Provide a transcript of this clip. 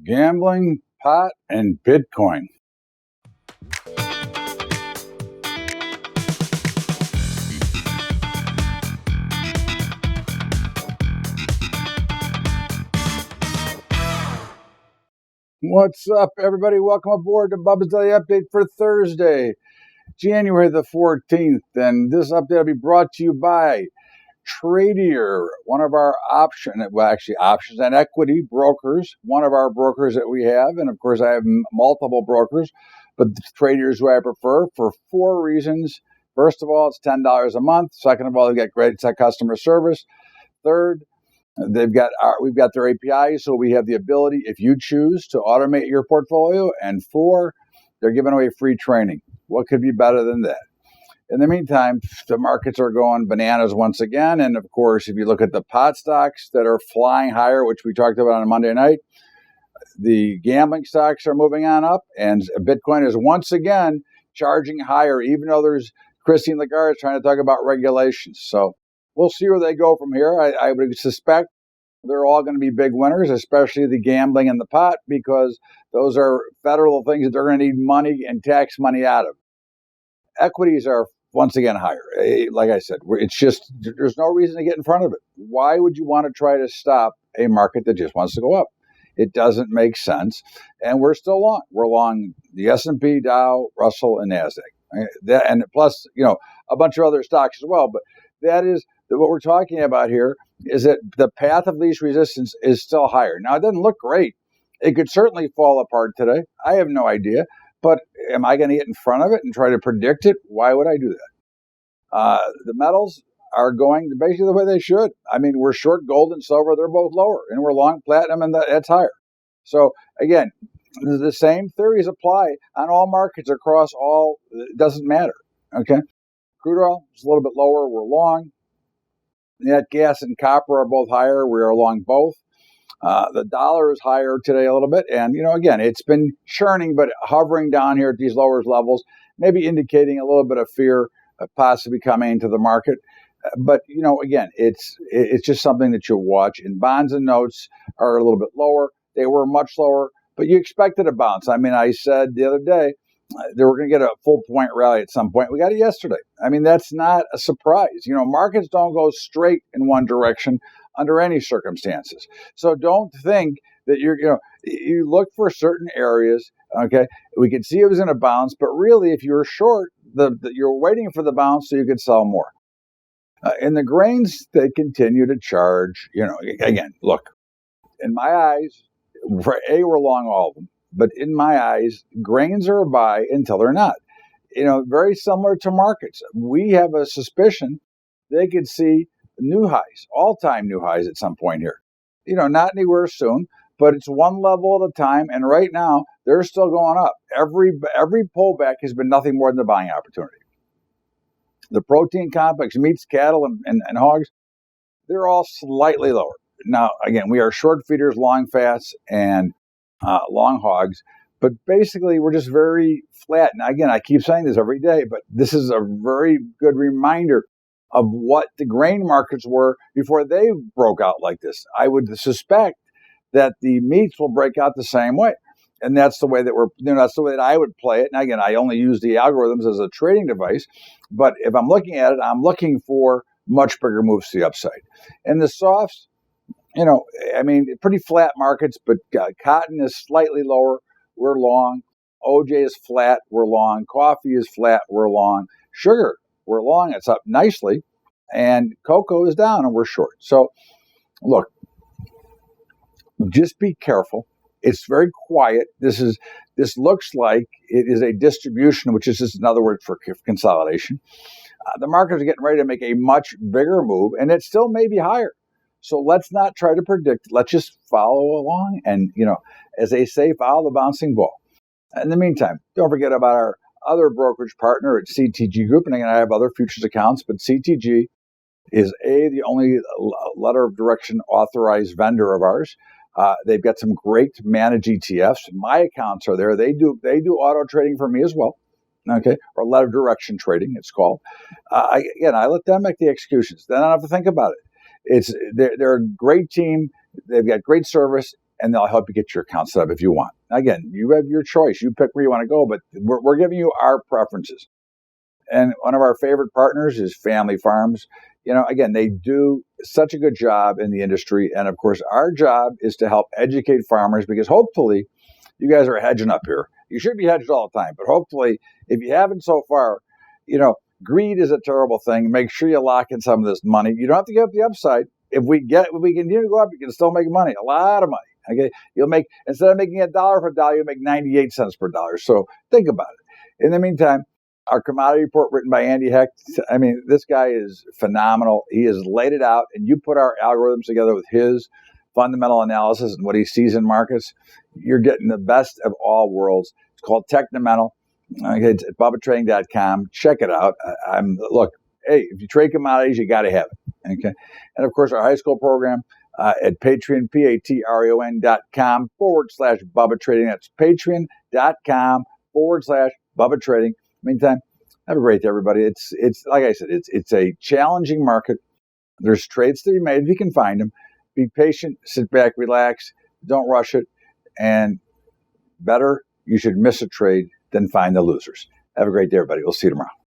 Gambling, pot, and Bitcoin. What's up, everybody? Welcome aboard to Bubba's Daily Update for Thursday, January the 14th. And this update will be brought to you by Tradier, one of our options and equity brokers, one of our brokers that we have. And of course, I have multiple brokers, but Tradier is who I prefer for four reasons. First of all, it's $10 a month. Second of all, they get great customer service. Third, we've got their API, so we have the ability, if you choose, to automate your portfolio. And four, they're giving away free training. What could be better than that? In the meantime, the markets are going bananas once again. And of course, if you look at the pot stocks that are flying higher, which we talked about on Monday night, the gambling stocks are moving on up, and Bitcoin is once again charging higher, even though there's Christine Lagarde trying to talk about regulations. So we'll see where they go from here. I would suspect they're all going to be big winners, especially the gambling and the pot, because those are federal things that they're going to need money and tax money out of. Equities are once again higher. Like I said, it's just, there's no reason to get in front of it. Why would you want to try to stop a market that just wants to go up? It doesn't make sense. And we're still long. We're long the S&P, Dow, Russell, and NASDAQ. And plus, a bunch of other stocks as well. But that is what we're talking about here, is that the path of least resistance is still higher. Now, it doesn't look great. It could certainly fall apart today. I have no idea. But am I going to get in front of it and try to predict it? Why would I do that? The metals are going basically the way they should. I mean, we're short gold and silver. They're both lower. And we're long platinum, and that's higher. So, again, the same theories apply on all markets across all. It doesn't matter. Okay? Crude oil is a little bit lower. We're long. Net gas and copper are both higher. We are long both. The dollar is higher today a little bit. And, again, it's been churning, but hovering down here at these lower levels, maybe indicating a little bit of fear of possibly coming into the market. But, again, it's just something that you'll watch. And bonds and notes are a little bit lower. They were much lower, but you expected a bounce. I mean, I said the other day they were going to get a full point rally at some point. We got it yesterday. I mean, that's not a surprise. Markets don't go straight in one direction under any circumstances. So don't think that you look for certain areas. Okay, we could see it was in a bounce, but really, if you're short, you're waiting for the bounce so you could sell more. In the grains, they continue to charge. Again, look, in my eyes, we're long all of them, but in my eyes, grains are a buy until they're not. Very similar to markets. We have a suspicion they could see new highs, all-time new highs at some point here. Not anywhere soon, but it's one level at a time. And right now, they're still going up. Every pullback has been nothing more than a buying opportunity. The protein complex, meats, cattle, and hogs, they're all slightly lower. Now, again, we are short feeders, long fats, and long hogs. But basically, we're just very flat. And again, I keep saying this every day, but this is a very good reminder of what the grain markets were before they broke out like this. I would suspect that the meats will break out the same way. And that's the way that that's the way that I would play it. And again, I only use the algorithms as a trading device. But if I'm looking at it, I'm looking for much bigger moves to the upside. And the softs, pretty flat markets, but cotton is slightly lower. We're long. OJ is flat. We're long. Coffee is flat. We're long. Sugar, we're long. It's up nicely. And cocoa is down, and we're short. So, look, just be careful. It's very quiet. This looks like it is a distribution, which is just another word for consolidation. The markets are getting ready to make a much bigger move, and it still may be higher. So let's not try to predict. Let's just follow along and, as they say, follow the bouncing ball. In the meantime, don't forget about our other brokerage partner at CTG Group. And again, I have other futures accounts, but CTG is the only letter of direction authorized vendor of ours. They've got some great managed ETFs. My accounts are there. They do auto trading for me as well. Okay, or letter of direction trading, it's called. I let them make the executions. Then I don't have to think about it. They're a great team. They've got great service, and they'll help you get your account set up if you want. Again, you have your choice. You pick where you want to go, but we're giving you our preferences. And one of our favorite partners is Family Farms. Again, they do such a good job in the industry. And of course, our job is to help educate farmers, because hopefully you guys are hedging up here. You should be hedged all the time, but hopefully if you haven't so far, greed is a terrible thing. Make sure you lock in some of this money. You don't have to give up the upside. If we continue to go up, you can still make money, a lot of money. Okay, you'll make, instead of making $1 for a dollar, you'll make 98 cents per dollar. So think about it. In the meantime, our commodity report written by Andy Hecht, this guy is phenomenal. He has laid it out, and you put our algorithms together with his fundamental analysis and what he sees in markets, you're getting the best of all worlds. It's called Technomental. Okay, it's at BUBBATrading.com. Check it out. Look, hey, if you trade commodities, you got to have it. Okay, and of course, our high school program at Patreon, patreon.com/Bubba Trading. That's patreon.com/Bubba Trading. Meantime, have a great day, everybody. It's like I said, it's a challenging market. There's trades to be made if you can find them. Be patient, sit back, relax, don't rush it, and better, you should miss a trade than find the losers. Have a great day, everybody. We'll see you tomorrow.